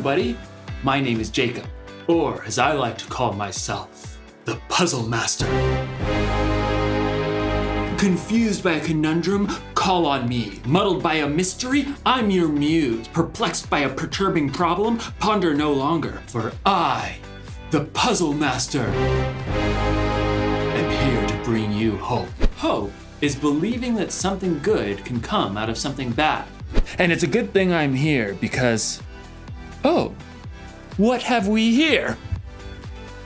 everybody. My name is Jacob, or as I like to call myself, the Puzzle Master. Confused by a conundrum? Call on me. Muddled by a mystery? I'm your muse. Perplexed by a perturbing problem? Ponder no longer, for I, the Puzzle Master, am here to bring you hope. Hope is believing that something good can come out of something bad. And it's a good thing I'm here because, oh, what have we here?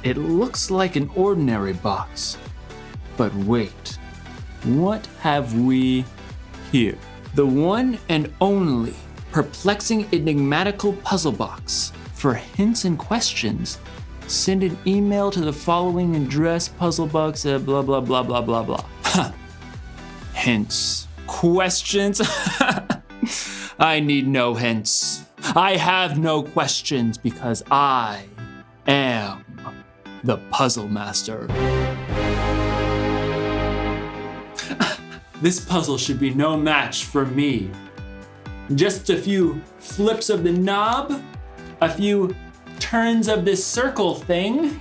It looks like an ordinary box, but wait, what have we here? The one and only perplexing enigmatical puzzle box. For hints and questions, send an email to the following address, puzzlebox at blah blah blah blah blah blah. Hints, questions? I need no hints. I have no questions because I am the Puzzle Master. This puzzle should be no match for me. Just a few flips of the knob, a few turns of this circle thing,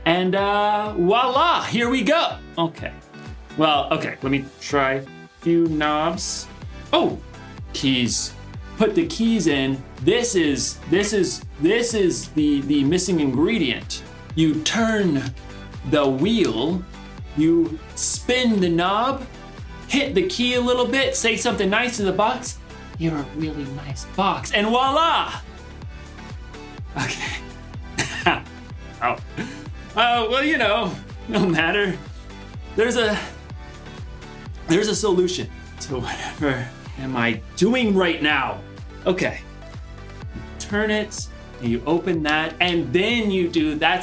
and voila, here we go. Okay, let me try a few knobs. Oh, keys. Put the keys in. This is the missing ingredient. You turn the wheel, you spin the knob, hit the key a little bit, say something nice to the box. You're a really nice box, and voila! Okay. Oh. Well, no matter. There's a solution to whatever am I doing right now. Okay. You turn it, and you open that, and then you do. Then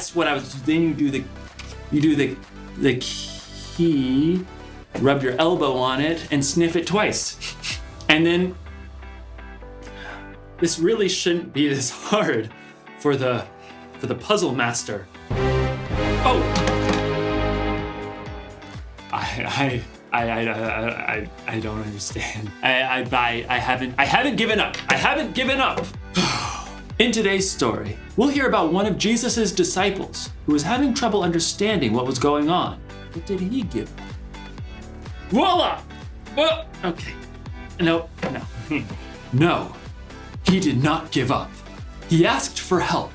you do the key. Rub your elbow on it and sniff it twice. And then this really shouldn't be this hard for the Puzzle Master. Oh. I don't understand. I haven't given up. I haven't given up. In today's story, we'll hear about one of Jesus's disciples who was having trouble understanding what was going on. What did he give up? Voila! Well, okay. No. No, he did not give up. He asked for help.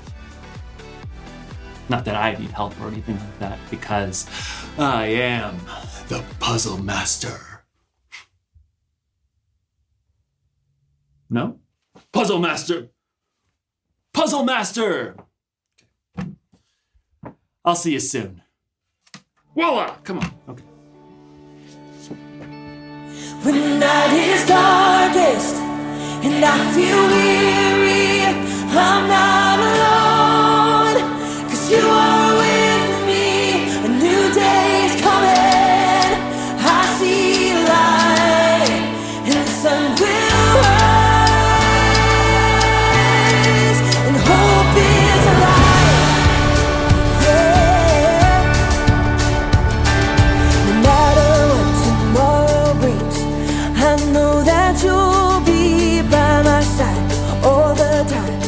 Not that I need help or anything like that, because I am the Puzzle Master. No? Puzzle Master! Puzzle Master! I'll see you soon. Voila! Come on. Okay. When the night is darkest and I feel weary, I'm not alone, 'cause you are with me. A new day's coming, I see light, and the sun will rise, and hope is alive, yeah. No matter what tomorrow brings, I know that you'll be by my side all the time.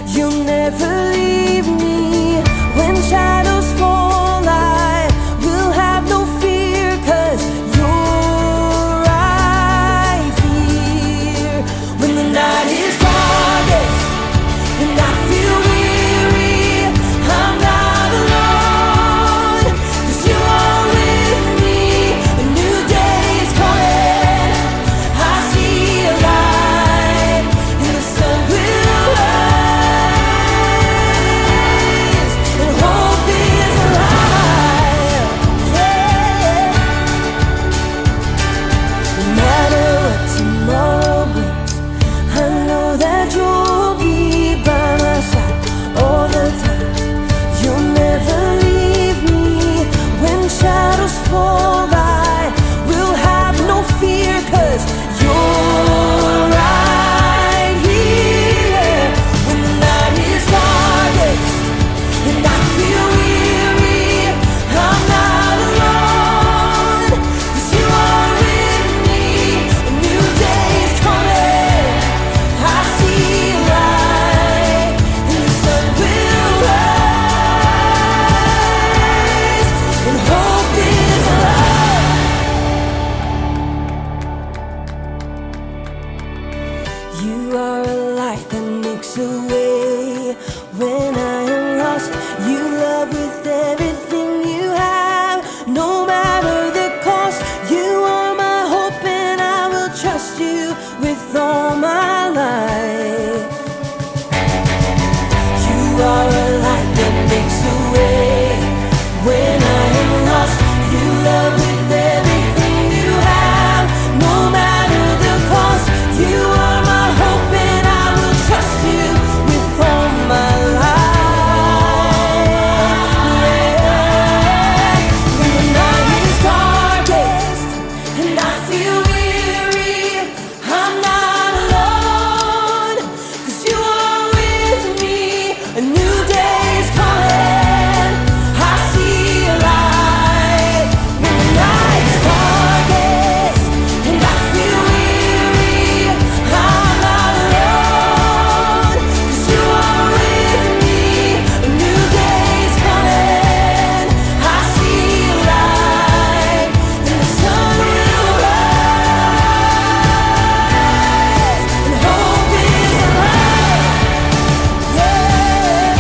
You'll never trust you with all my life. You are a light that makes a way when I am lost. You love with everything you have, no matter the cost. You are my hope and I will trust you with all my life. Yeah. When the night is darkest and I feel weary, I'm not alone, 'cause you are with me. A new day is coming, I see a light. When the night is darkest and I feel weary, I'm not alone, 'cause you are with me. A new day is coming, I see a light, and the sun will rise, and hope is alive. Yeah,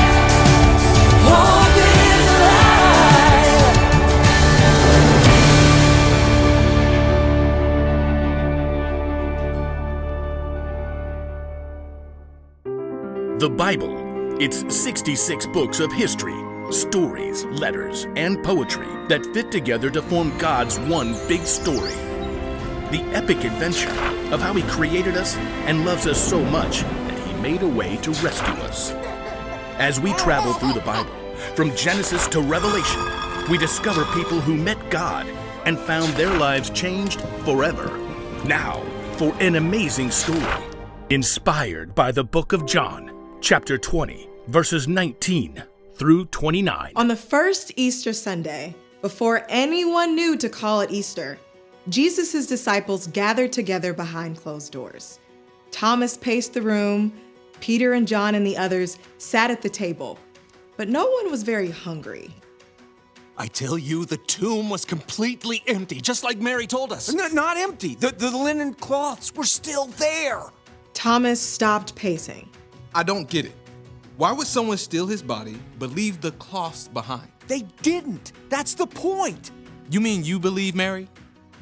hope is alive. The Bible. It's 66 books of history, stories, letters, and poetry that fit together to form God's one big story. The epic adventure of how He created us and loves us so much that He made a way to rescue us. As we travel through the Bible, from Genesis to Revelation, we discover people who met God and found their lives changed forever. Now, for an amazing story, inspired by the book of John, chapter 20, verses 19 through 29. On the first Easter Sunday, before anyone knew to call it Easter, Jesus' disciples gathered together behind closed doors. Thomas paced the room, Peter and John and the others sat at the table, but no one was very hungry. I tell you, the tomb was completely empty, just like Mary told us. Not empty. The linen cloths were still there. Thomas stopped pacing. I don't get it. Why would someone steal his body but leave the cloths behind? They didn't. That's the point. You mean you believe, Mary,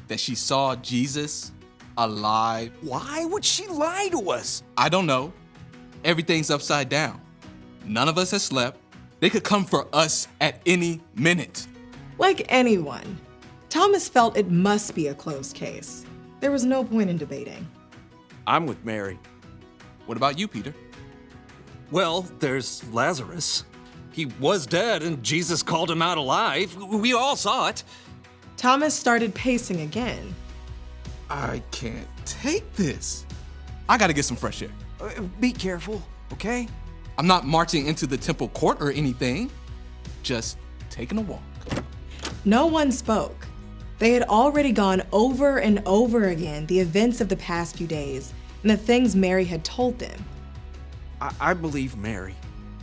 that she saw Jesus alive? Why would she lie to us? I don't know. Everything's upside down. None of us has slept. They could come for us at any minute. Like anyone, Thomas felt it must be a closed case. There was no point in debating. I'm with Mary. What about you, Peter? Well, there's Lazarus. He was dead and Jesus called him out alive. We all saw it. Thomas started pacing again. I can't take this. I gotta get some fresh air. Be careful, okay? I'm not marching into the temple court or anything. Just taking a walk. No one spoke. They had already gone over and over again the events of the past few days and the things Mary had told them. I believe Mary.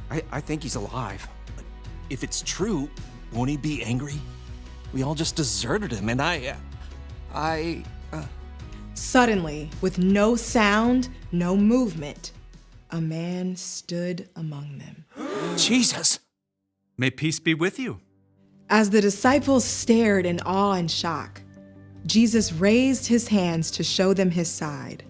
I think he's alive. But if it's true, won't he be angry? We all just deserted him, and Suddenly, with no sound, no movement, a man stood among them. Jesus! May peace be with you. As the disciples stared in awe and shock, Jesus raised his hands to show them his side.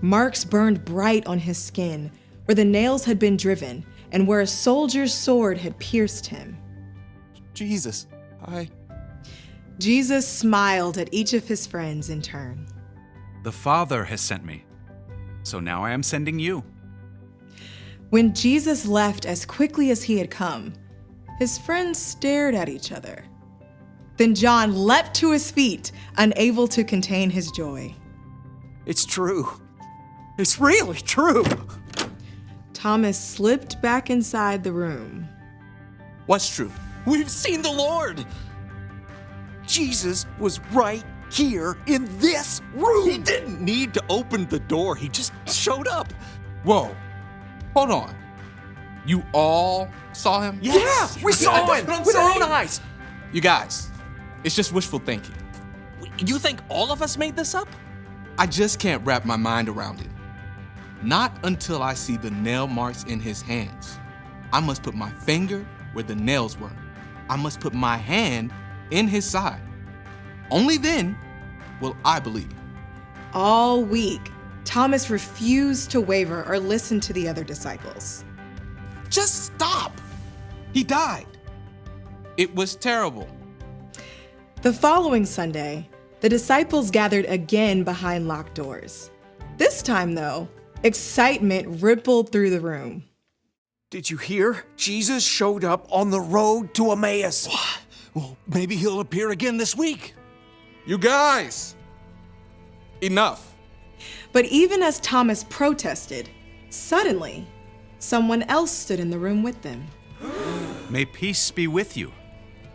Marks burned bright on his skin, where the nails had been driven and where a soldier's sword had pierced him. Jesus, Jesus smiled at each of his friends in turn. The Father has sent me, so now I am sending you. When Jesus left as quickly as he had come, his friends stared at each other. Then John leapt to his feet, unable to contain his joy. it's true. It's really true. Thomas slipped back inside the room. What's true? We've seen the Lord. Jesus was right here in this room. He didn't need to open the door. He just showed up. Whoa. Hold on. You all saw him? Yeah, we saw him with our own eyes. You guys, it's just wishful thinking. You think all of us made this up? I just can't wrap my mind around it. Not until I see the nail marks in his hands. I must put my finger where the nails were. I must put my hand in his side. Only then will I believe. All week, Thomas refused to waver or listen to the other disciples. Just stop! He died. It was terrible. The following Sunday, the disciples gathered again behind locked doors. This time, though, excitement rippled through the room. Did you hear? Jesus showed up on the road to Emmaus. Well, maybe he'll appear again this week. You guys! Enough. But even as Thomas protested, suddenly, someone else stood in the room with them. May peace be with you.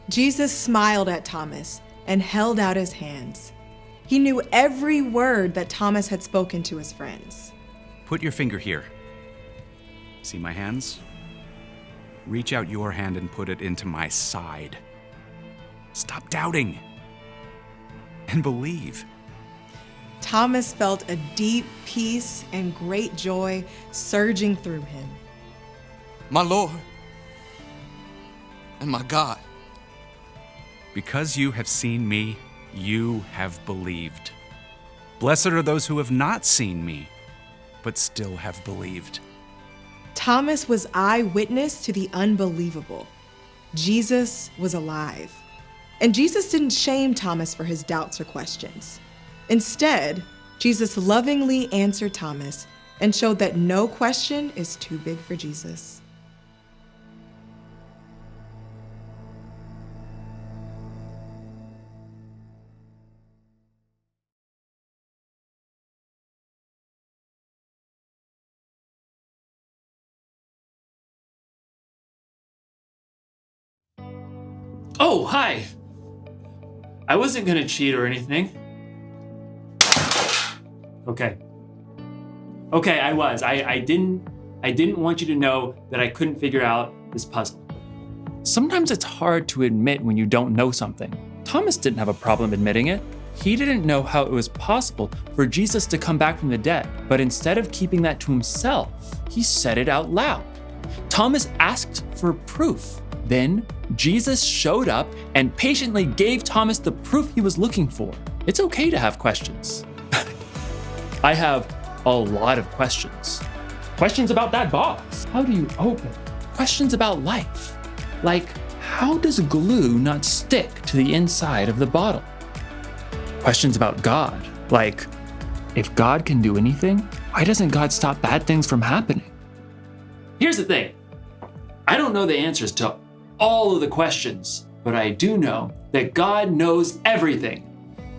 Jesus smiled at Thomas and held out his hands. He knew every word that Thomas had spoken to his friends. Put your finger here. See my hands? Reach out your hand and put it into my side. Stop doubting and believe. Thomas felt a deep peace and great joy surging through him. My Lord and my God. Because you have seen me, you have believed. Blessed are those who have not seen me, but still have believed. Thomas was eyewitness to the unbelievable. Jesus was alive. And Jesus didn't shame Thomas for his doubts or questions. Instead, Jesus lovingly answered Thomas and showed that no question is too big for Jesus. Oh, hi. I wasn't gonna cheat or anything. Okay, I was. I didn't want you to know that I couldn't figure out this puzzle. Sometimes it's hard to admit when you don't know something. Thomas didn't have a problem admitting it. He didn't know how it was possible for Jesus to come back from the dead, but instead of keeping that to himself, he said it out loud. Thomas asked for proof. Then Jesus showed up and patiently gave Thomas the proof he was looking for. It's okay to have questions. I have a lot of questions. Questions about that box. How do you open? Questions about life. Like, how does glue not stick to the inside of the bottle? Questions about God. Like, if God can do anything, why doesn't God stop bad things from happening? Here's the thing. I don't know the answers to all of the questions, but I do know that God knows everything.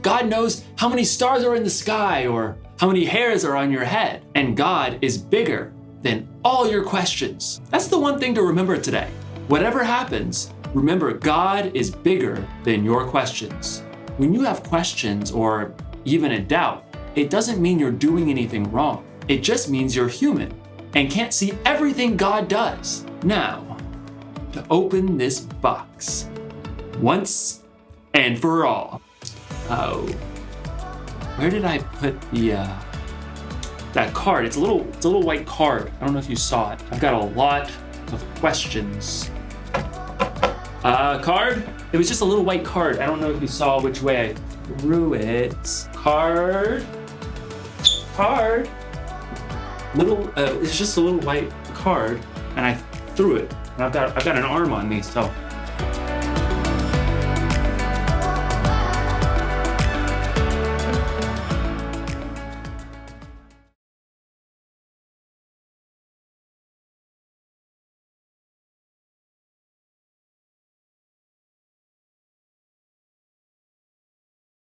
God knows how many stars are in the sky or how many hairs are on your head, and God is bigger than all your questions. That's the one thing to remember today. Whatever happens, remember God is bigger than your questions. When you have questions or even a doubt, it doesn't mean you're doing anything wrong. It just means you're human and can't see everything God does. Now, to open this box once and for all. Oh, where did I put that card? It's a little white card. I don't know if you saw it. I've got a lot of questions. Card? It was just a little white card. I don't know if you saw which way I threw it. Card. It's just a little white card, and I threw it. And I've got an arm on me, so